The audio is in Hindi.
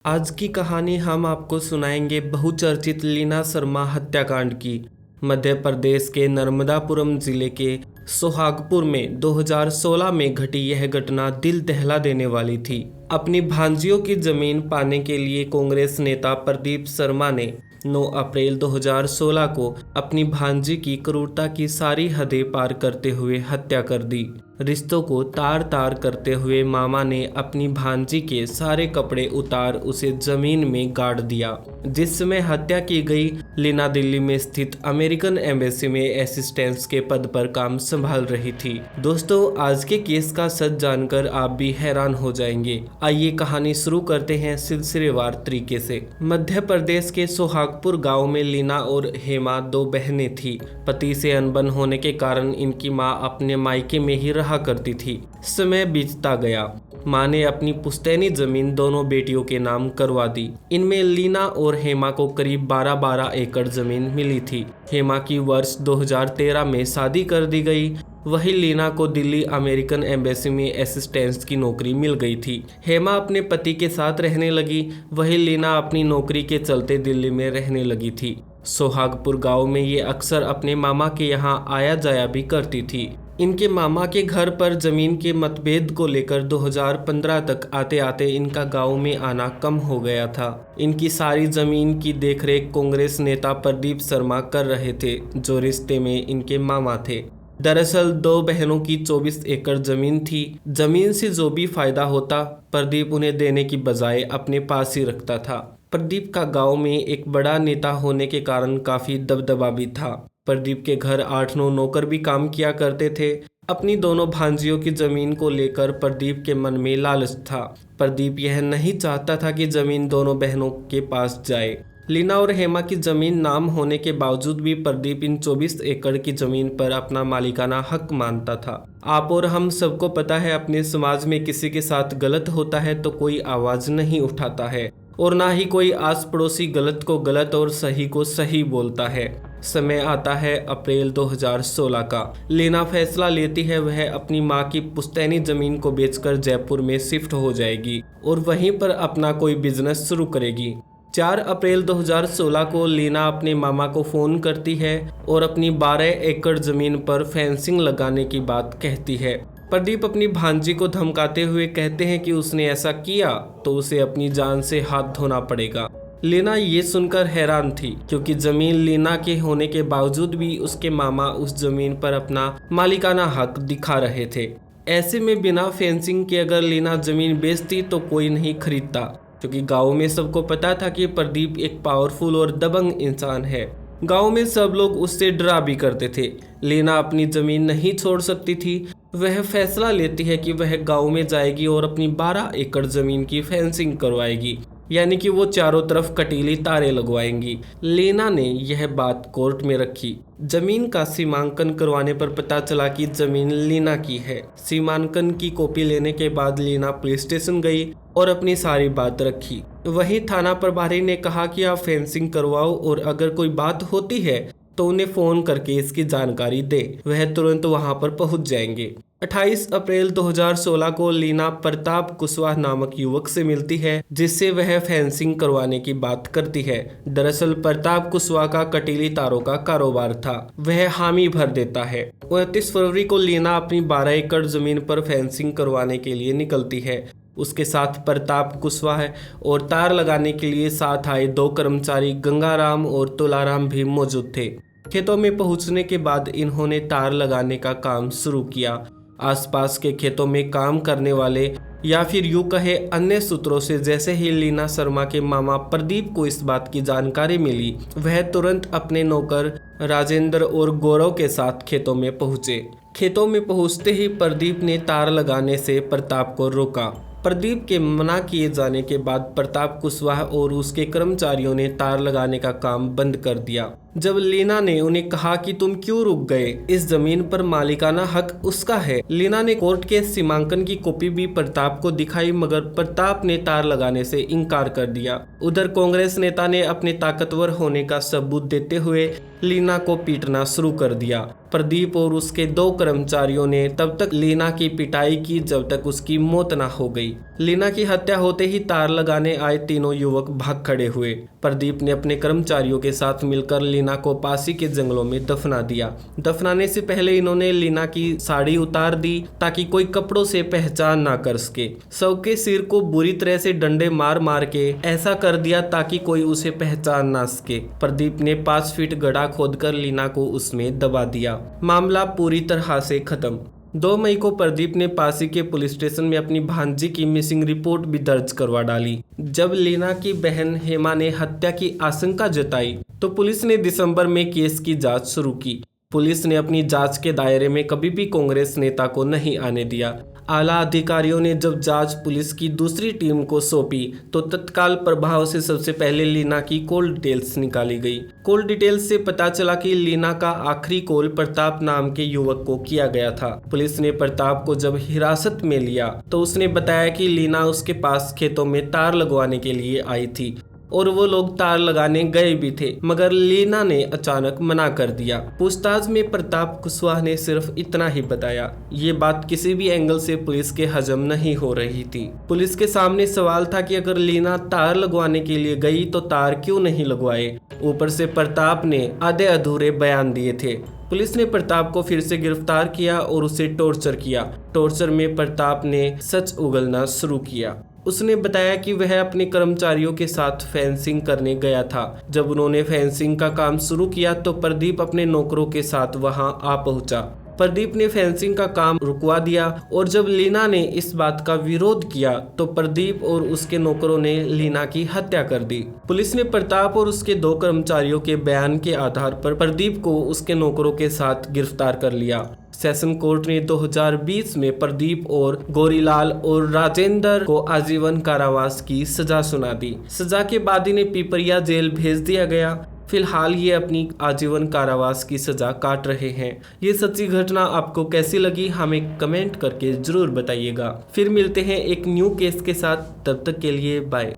आज की कहानी हम आपको सुनाएंगे बहुचर्चित लीना शर्मा हत्याकांड की। मध्य प्रदेश के नर्मदापुरम जिले के सोहागपुर में 2016 में घटी यह घटना दिल दहला देने वाली थी। अपनी भांजियों की जमीन पाने के लिए कांग्रेस नेता प्रदीप शर्मा ने 9 अप्रैल 2016 को अपनी भांजी की क्रूरता की सारी हदें पार करते हुए हत्या कर दी। रिश्तों को तार तार करते हुए मामा ने अपनी भांजी के सारे कपड़े उतार उसे जमीन में गाड़ दिया। जिस समय हत्या की गई, लीना दिल्ली में स्थित अमेरिकन एम्बेसी में असिस्टेंट के पद पर काम संभाल रही थी। दोस्तों, आज के केस का सच जानकर आप भी हैरान हो जाएंगे। आइए कहानी शुरू करते हैं सिलसिलेवार तरीके से। मध्य प्रदेश के सोहागपुर गांव में लीना और हेमा 2 बहनें थी। पति से अनबन होने के कारण इनकी मां अपने मायके में ही रहा करती थी। समय बीतता गया। मां ने अपनी पुश्तैनी जमीन दोनों बेटियों के नाम करवा दी। इनमें लीना और हेमा को करीब 12-12 एकड़ जमीन मिली थी। हेमा की वर्ष 2013 में शादी कर दी गई। वही लीना को दिल्ली अमेरिकन एम्बेसी में असिस्टेंट की नौकरी मिल गई थी। हेमा अपने पति के साथ रहने लगी। वही लीना अपनी नौकरी के चलते दिल्ली में रहने लगी थी। सोहागपुर गांव में ये अक्सर अपने मामा के यहाँ आया जाया भी करती थी। इनके मामा के घर पर जमीन के मतभेद को लेकर 2015 तक आते आते इनका गांव में आना कम हो गया था। इनकी सारी जमीन की देखरेख कांग्रेस नेता प्रदीप शर्मा कर रहे थे, जो रिश्ते में इनके मामा थे। दरअसल 2 बहनों की 24 एकड़ जमीन थी। जमीन से जो भी फायदा होता, प्रदीप उन्हें देने की बजाय अपने पास ही रखता था। प्रदीप का गांव में एक बड़ा नेता होने के कारण काफी दबदबा भी था। प्रदीप के घर 8-9 नौकर भी काम किया करते थे। अपनी दोनों भांजियों की जमीन को लेकर प्रदीप के मन में लालच था। प्रदीप यह नहीं चाहता था कि जमीन दोनों बहनों के पास जाए। लीना और हेमा की जमीन नाम होने के बावजूद भी प्रदीप इन 24 एकड़ की जमीन पर अपना मालिकाना हक मानता था। आप और हम सबको पता है, अपने समाज में किसी के साथ गलत होता है तो कोई आवाज नहीं उठाता है और ना ही कोई आस पड़ोसी गलत को गलत और सही को सही बोलता है। समय आता है अप्रैल 2016 का। लीना फैसला लेती है वह अपनी मां की पुश्तैनी जमीन को बेचकर जयपुर में शिफ्ट हो जाएगी और वहीं पर अपना कोई बिजनेस शुरू करेगी। 4 अप्रैल 2016 को लीना अपने मामा को फ़ोन करती है और अपनी 12 एकड़ ज़मीन पर फेंसिंग लगाने की बात कहती है। प्रदीप अपनी भांजी को धमकाते हुए कहते हैं कि उसने ऐसा किया तो उसे अपनी जान से हाथ धोना पड़ेगा। लीना ये सुनकर हैरान थी, क्योंकि ज़मीन लीना के होने के बावजूद भी उसके मामा उस ज़मीन पर अपना मालिकाना हक दिखा रहे थे। ऐसे में बिना फेंसिंग के अगर लीना ज़मीन बेचती तो कोई नहीं खरीदता, क्योंकि गांव में सबको पता था कि प्रदीप एक पावरफुल और दबंग इंसान है। गांव में सब लोग उससे डरा भी करते थे। लीना अपनी जमीन नहीं छोड़ सकती थी। वह फैसला लेती है कि वह गांव में जाएगी और अपनी 12 एकड़ जमीन की फेंसिंग करवाएगी, यानी कि वो चारों तरफ कटीली तारें लगवाएंगी। लीना ने यह बात कोर्ट में रखी। जमीन का सीमांकन करवाने पर पता चला कि जमीन लीना की है। सीमांकन की कॉपी लेने के बाद लीना पुलिस स्टेशन गई और अपनी सारी बात रखी। वहीं थाना प्रभारी ने कहा कि आप फेंसिंग करवाओ और अगर कोई बात होती है तो उन्हें फ़ोन करके इसकी जानकारी दे, वह तुरंत वहां पर पहुंच जाएंगे। 28 अप्रैल 2016 को लीना प्रताप कुशवाहा नामक युवक से मिलती है, जिससे वह फेंसिंग करवाने की बात करती है। दरअसल प्रताप कुशवाहा का कटीली तारों का कारोबार था। वह हामी भर देता है। 29 फरवरी को लीना अपनी 12 एकड़ जमीन पर फेंसिंग करवाने के लिए निकलती है। उसके साथ प्रताप कुशवाहा और तार लगाने के लिए साथ आए 2 कर्मचारी गंगाराम और तुलाराम भी मौजूद थे। खेतों में पहुंचने के बाद इन्होंने तार लगाने का काम शुरू किया। आसपास के खेतों में काम करने वाले या फिर यूं कहे अन्य सूत्रों से जैसे ही लीना शर्मा के मामा प्रदीप को इस बात की जानकारी मिली, वह तुरंत अपने नौकर राजेंद्र और गौरव के साथ खेतों में पहुंचे। खेतों में पहुंचते ही प्रदीप ने तार लगाने से प्रताप को रोका। प्रदीप के मना किए जाने के बाद प्रताप कुशवाहा और उसके कर्मचारियों ने तार लगाने का काम बंद कर दिया। जब लीना ने उन्हें कहा कि तुम क्यों रुक गए, इस जमीन पर मालिकाना हक उसका है। लीना ने कोर्ट के सीमांकन की कॉपी भी प्रताप को दिखाई, मगर प्रताप ने तार लगाने से इनकार कर दिया। उधर कांग्रेस नेता ने अपने ताकतवर होने का सबूत देते हुए लीना को पीटना शुरू कर दिया। प्रदीप और उसके 2 कर्मचारियों ने तब तक लीना की पिटाई की जब तक उसकी मौत न हो गई। लीना की हत्या होते ही तार लगाने आए तीनों युवक भाग खड़े हुए। प्रदीप ने अपने कर्मचारियों के साथ मिलकर लीना को पासी के जंगलों में दफना दिया। दफनाने से पहले इन्होंने लीना की साड़ी उतार दी ताकि कोई कपड़ों से पहचान ना कर सके। शव के सिर को बुरी तरह से डंडे मार मार के ऐसा कर दिया ताकि कोई उसे पहचान ना सके। प्रदीप ने 5 फीट गड्ढा खोदकर लीना को उसमें दबा दिया। मामला पूरी तरह से खत्म। 2 मई को प्रदीप ने पासी के पुलिस स्टेशन में अपनी भांजी की मिसिंग रिपोर्ट भी दर्ज करवा डाली। जब लीना की बहन हेमा ने हत्या की आशंका जताई तो पुलिस ने दिसंबर में केस की जांच शुरू की। पुलिस ने अपनी जांच के दायरे में कभी भी कांग्रेस नेता को नहीं आने दिया। आला अधिकारियों ने जब जांच पुलिस की दूसरी टीम को सौंपी तो तत्काल प्रभाव से सबसे पहले लीना की कॉल डिटेल्स निकाली गई। कॉल डिटेल्स से पता चला कि लीना का आखिरी कॉल प्रताप नाम के युवक को किया गया था। पुलिस ने प्रताप को जब हिरासत में लिया तो उसने बताया कि लीना उसके पास खेतों में तार लगवाने के लिए आई थी और वो लोग तार लगाने गए भी थे, मगर लीना ने अचानक मना कर दिया। पूछताछ में प्रताप कुशवाहा ने सिर्फ इतना ही बताया। ये बात किसी भी एंगल से पुलिस के हजम नहीं हो रही थी। पुलिस के सामने सवाल था कि अगर लीना तार लगवाने के लिए गई तो तार क्यों नहीं लगवाए। ऊपर से प्रताप ने आधे अधूरे बयान दिए थे। पुलिस ने प्रताप को फिर से गिरफ्तार किया और उसे टॉर्चर किया। टॉर्चर में प्रताप ने सच उगलना शुरू किया। उसने बताया कि वह अपने कर्मचारियों के साथ फेंसिंग करने गया था। जब उन्होंने फेंसिंग का काम शुरू किया तो प्रदीप अपने नौकरों के साथ वहां आ पहुंचा। प्रदीप ने फेंसिंग का काम रुकवा दिया और जब लीना ने इस बात का विरोध किया तो प्रदीप और उसके नौकरों ने लीना की हत्या कर दी। पुलिस ने प्रताप और उसके 2 कर्मचारियों के बयान के आधार पर प्रदीप को उसके नौकरों के साथ गिरफ्तार कर लिया। सेशन कोर्ट ने 2020 में प्रदीप और गौरीलाल और राजेंद्र को आजीवन कारावास की सजा सुना दी। सजा के बाद इन्हें पिपरिया जेल भेज दिया गया। फिलहाल ये अपनी आजीवन कारावास की सजा काट रहे हैं। ये सच्ची घटना आपको कैसी लगी हमें कमेंट करके जरूर बताइएगा। फिर मिलते हैं एक न्यू केस के साथ, तब तक के लिए बाय।